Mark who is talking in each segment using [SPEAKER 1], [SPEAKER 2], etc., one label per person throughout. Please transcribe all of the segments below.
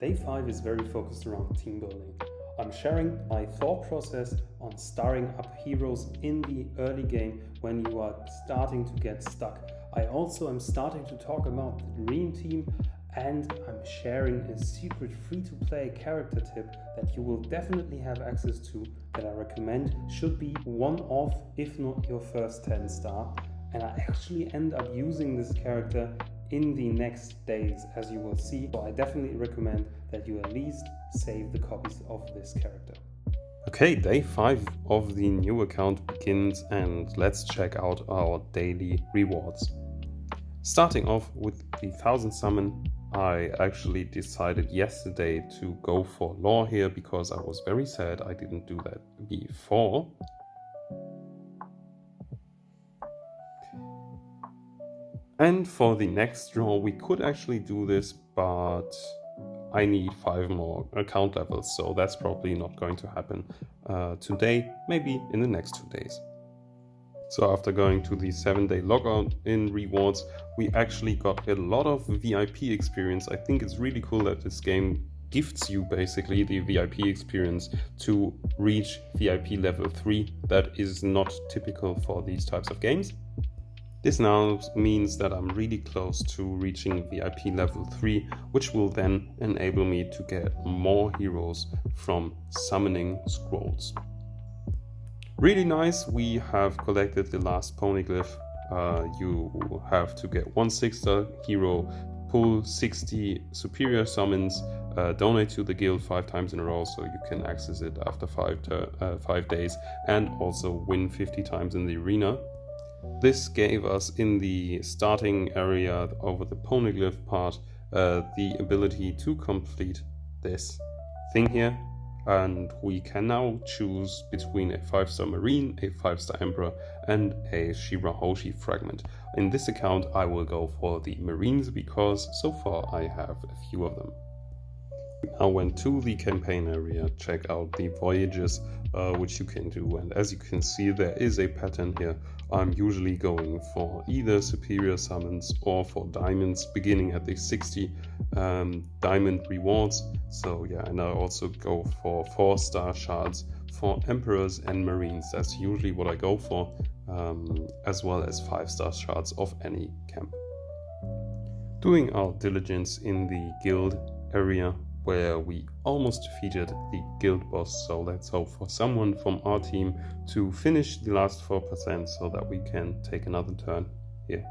[SPEAKER 1] Day 5 is very focused around team building. I'm sharing my thought process on starting up heroes in the early game when you are starting to get stuck. I also am starting to talk about the dream team, and I'm sharing a secret free-to-play character tip that you will definitely have access to, that I recommend should be one of, if not your first 10 star. And I actually end up using this character in the next days, as you will see. So I definitely recommend that you at least save the copies of this character. Okay, day 5 of the new account begins, and let's check out our daily rewards. Starting off with the 1000 summon, I actually decided yesterday to go for lore here because I was very sad I didn't do that before. And for the next draw, we could actually do this, but I need 5 more account levels, so that's probably not going to happen today, maybe in the next 2 days. So after going to the 7-day logout in rewards, we actually got a lot of VIP experience. I think it's really cool that this game gifts you basically the VIP experience to reach VIP level 3. That is not typical for these types of games. This now means that I'm really close to reaching VIP level 3, which will then enable me to get more heroes from summoning scrolls. Really nice, we have collected the last poneglyph. You have to get 1 6-star hero, pull 60 superior summons, donate to the guild 5 times in a row so you can access it after 5 days, and also win 50 times in the arena. This gave us in the starting area over the poneglyph part the ability to complete this thing here, and we can now choose between a 5-star marine, a 5-star emperor, and a Shirahoshi fragment. In this account I will go for the marines because so far I have a few of them. I went to the campaign area, check out the voyages which you can do, and as you can see there is a pattern here. I'm usually going for either superior summons or for diamonds, beginning at the 60 diamond rewards. So yeah, and I also go for 4-star shards for emperors and marines. That's usually what I go for, as well as 5-star shards of any camp. Doing our diligence in the guild area, where we almost defeated the guild boss, so let's hope for someone from our team to finish the last 4% so that we can take another turn here.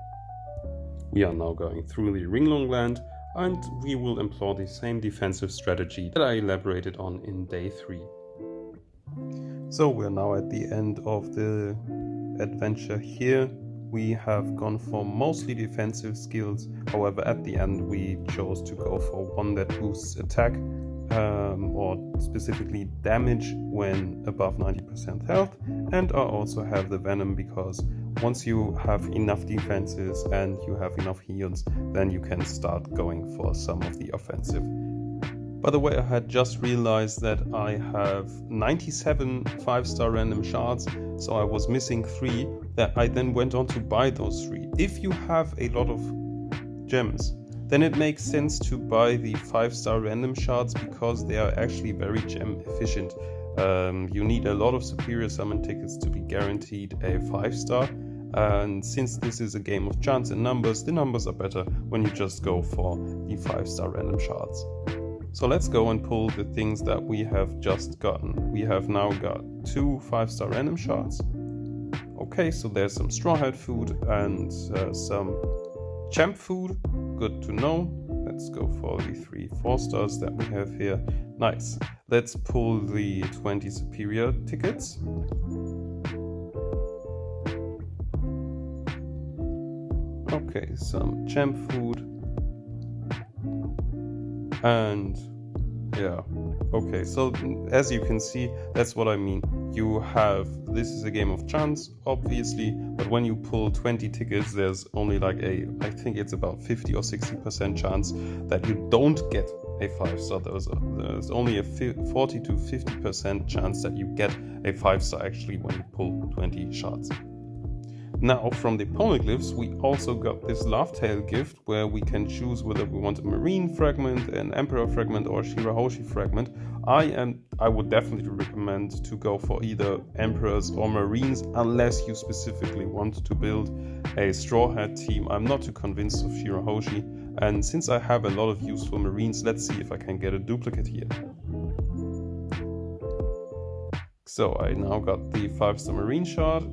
[SPEAKER 1] We are now going through the Ringlong land, and we will employ the same defensive strategy that I elaborated on in day 3. So we're now at the end of the adventure here. We have gone for mostly defensive skills, however at the end we chose to go for one that boosts attack or specifically damage when above 90% health, and I also have the venom because once you have enough defenses and you have enough heals, then you can start going for some of the offensive. By the way, I had just realized that I have 97 5-star random shards, so I was missing 3 that I then went on to buy those 3. If you have a lot of gems, then it makes sense to buy the 5-star random shards because they are actually very gem efficient. You need a lot of superior summon tickets to be guaranteed a 5-star, and since this is a game of chance and numbers, the numbers are better when you just go for the 5-star random shards. So let's go and pull the things that we have just gotten. We have now got 2 5-star random shards. Okay, so there's some straw hat food and some champ food. Good to know. Let's go for the 3 4-stars that we have here. Nice. Let's pull the 20 superior tickets. Okay, some champ food. And yeah, okay, so as you can see, that's what I mean. You have, this is a game of chance, obviously, but when you pull 20 tickets, there's only like I think it's about 50 or 60% chance that you don't get a 5-star. There's only a 40 to 50% chance that you get a 5-star actually when you pull 20 shots. Now, from the poneglyphs, we also got this Lovetail gift where we can choose whether we want a Marine fragment, an Emperor fragment, or a Shirahoshi fragment. I would definitely recommend to go for either Emperors or Marines unless you specifically want to build a Straw Hat team. I'm not too convinced of Shirahoshi, and since I have a lot of useful Marines, let's see if I can get a duplicate here. So I now got the 5-star Marine shard.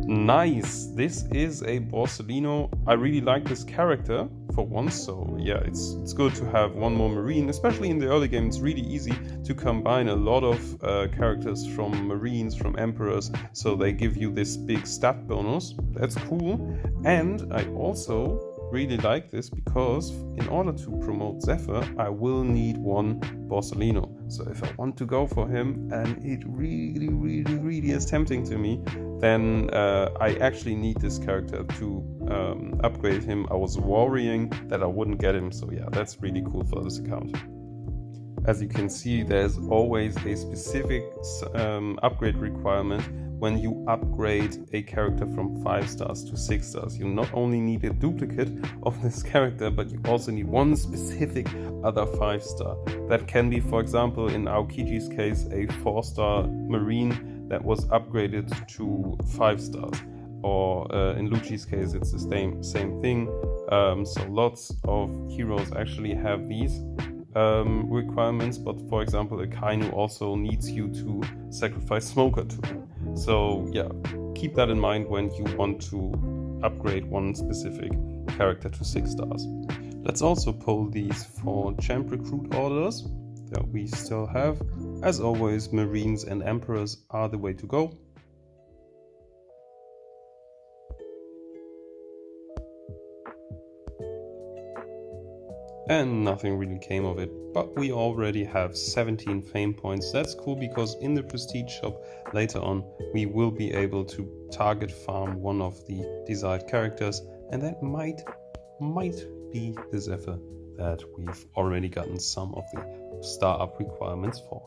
[SPEAKER 1] Nice, this is a Borsellino. I really like this character for once, so yeah, it's good to have one more Marine, especially in the early game. It's really easy to combine a lot of characters from Marines, from Emperors, so they give you this big stat bonus. That's cool. And I also really like this because in order to promote Zephyr, I will need one Borsellino. So if I want to go for him and it really is tempting to me, then I actually need this character to upgrade him. I was worrying that I wouldn't get him, so yeah, that's really cool for this account. As you can see, there's always a specific upgrade requirement when you upgrade a character from 5 stars to 6 stars. You not only need a duplicate of this character, but you also need one specific other 5-star. That can be, for example, in Aokiji's case, a 4-star Marine that was upgraded to 5 stars. Or in Lucci's case, it's the same thing. So lots of heroes actually have these requirements, but for example, a Kainu also needs you to sacrifice Smoker to him. So yeah, keep that in mind when you want to upgrade one specific character to 6 stars. Let's also pull these for champ recruit orders that we still have. As always, Marines and Emperors are the way to go. And nothing really came of it, but we already have 17 fame points. That's cool because in the prestige shop later on we will be able to target farm one of the desired characters, and that might be the Zephyr that we've already gotten some of the star up requirements for.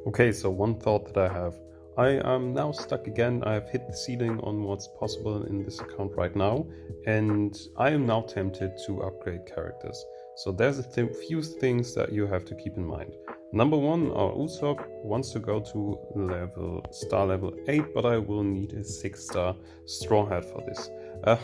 [SPEAKER 1] Okay, so one thought that I have. I am now stuck again. I have hit the ceiling on what's possible in this account right now, and I am now tempted to upgrade characters. So there's a few things that you have to keep in mind. Number one, our Usopp wants to go to star level 8, but I will need a 6-star Straw Hat for this.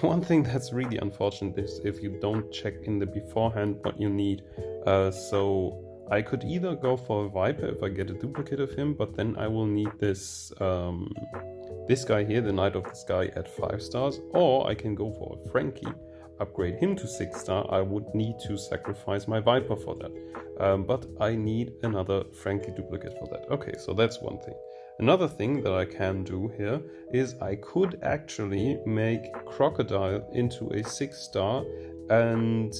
[SPEAKER 1] One thing that's really unfortunate is if you don't check in the beforehand what you need. So I could either go for a Viper if I get a duplicate of him, but then I will need this guy here, the Knight of the Sky, at 5 stars, or I can go for a Frankie, upgrade him to 6 star. I would need to sacrifice my Viper for that, but I need another Frankie duplicate for that. Okay, so that's one thing. Another thing that I can do here is I could actually make Crocodile into a 6 star and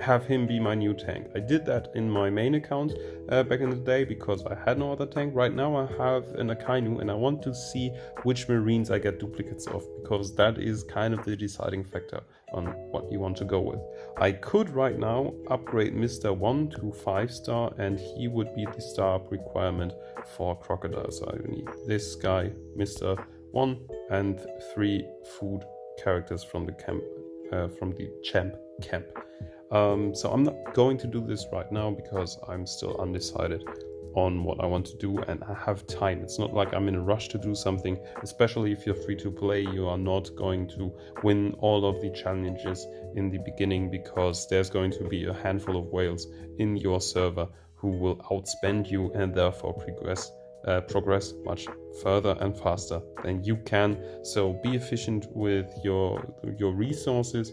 [SPEAKER 1] have him be my new tank. I did that in my main account back in the day because I had no other tank. Right now I have an Akainu and I want to see which Marines I get duplicates of, because that is kind of the deciding factor on what you want to go with. I could right now upgrade Mr. 1 to 5 star and he would be the star up requirement for Crocodile. So I need this guy, Mr. 1, and 3 food characters from the camp, from the champ camp. So I'm not going to do this right now because I'm still undecided on what I want to do and I have time. It's not like I'm in a rush to do something, especially if you're free to play. You are not going to win all of the challenges in the beginning because there's going to be a handful of whales in your server who will outspend you and therefore progress much further and faster than you can. So be efficient with your resources.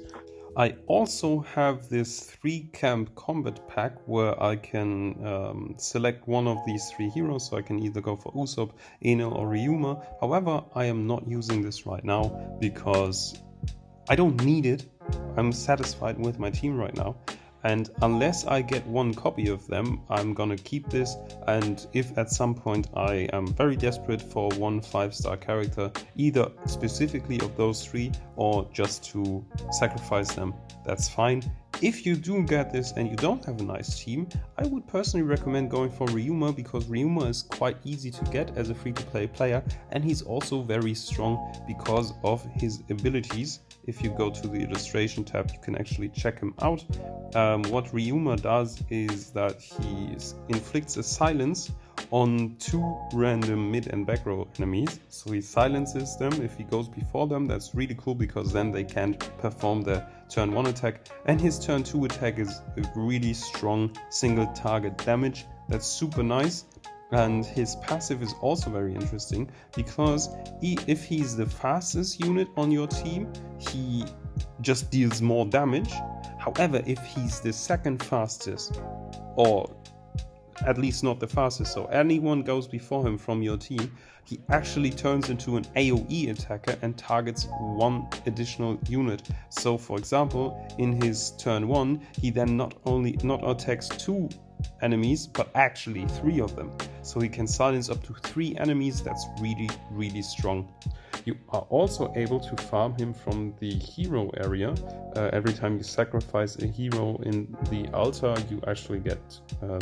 [SPEAKER 1] I also have this 3-camp combat pack where I can select one of these 3 heroes, so I can either go for Usopp, Enel or Ryuma. However, I am not using this right now because I don't need it. I'm satisfied with my team right now. And unless I get one copy of them, I'm gonna keep this. And if at some point I am very desperate for one 5-star character, either specifically of those 3 or just to sacrifice them, that's fine. If you do get this and you don't have a nice team, I would personally recommend going for Ryuma, because Ryuma is quite easy to get as a free-to-play player, and he's also very strong because of his abilities. If you go to the illustration tab, you can actually check him out. What Ryuma does is that he inflicts a silence on 2 random mid and back row enemies. So he silences them if he goes before them. That's really cool, because then they can't perform their turn 1 attack. And his turn 2 attack is a really strong single target damage. That's super nice. And his passive is also very interesting, because if he's the fastest unit on your team, he just deals more damage. However, if he's the second fastest, or at least not the fastest, so anyone goes before him from your team, he actually turns into an AoE attacker and targets 1 additional unit. So for example, in his turn 1, he then not attacks 2 enemies, but actually 3 of them. So he can silence up to 3 enemies. That's really, really strong. You are also able to farm him from the hero area. Every time you sacrifice a hero in the altar, you actually get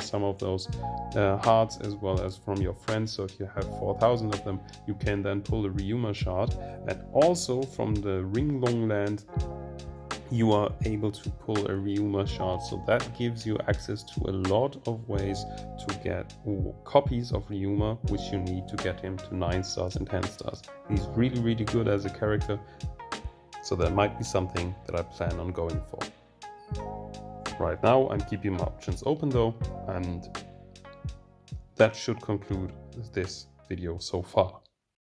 [SPEAKER 1] some of those hearts, as well as from your friends. So if you have 4,000 of them, you can then pull a Ryuma shard. And also from the Ringlong land, you are able to pull a Ryuma shard, so that gives you access to a lot of ways to get copies of Ryuma, which you need to get him to 9 stars and 10 stars. He's really, really good as a character, so that might be something that I plan on going for. Right now, I'm keeping my options open though, and that should conclude this video so far.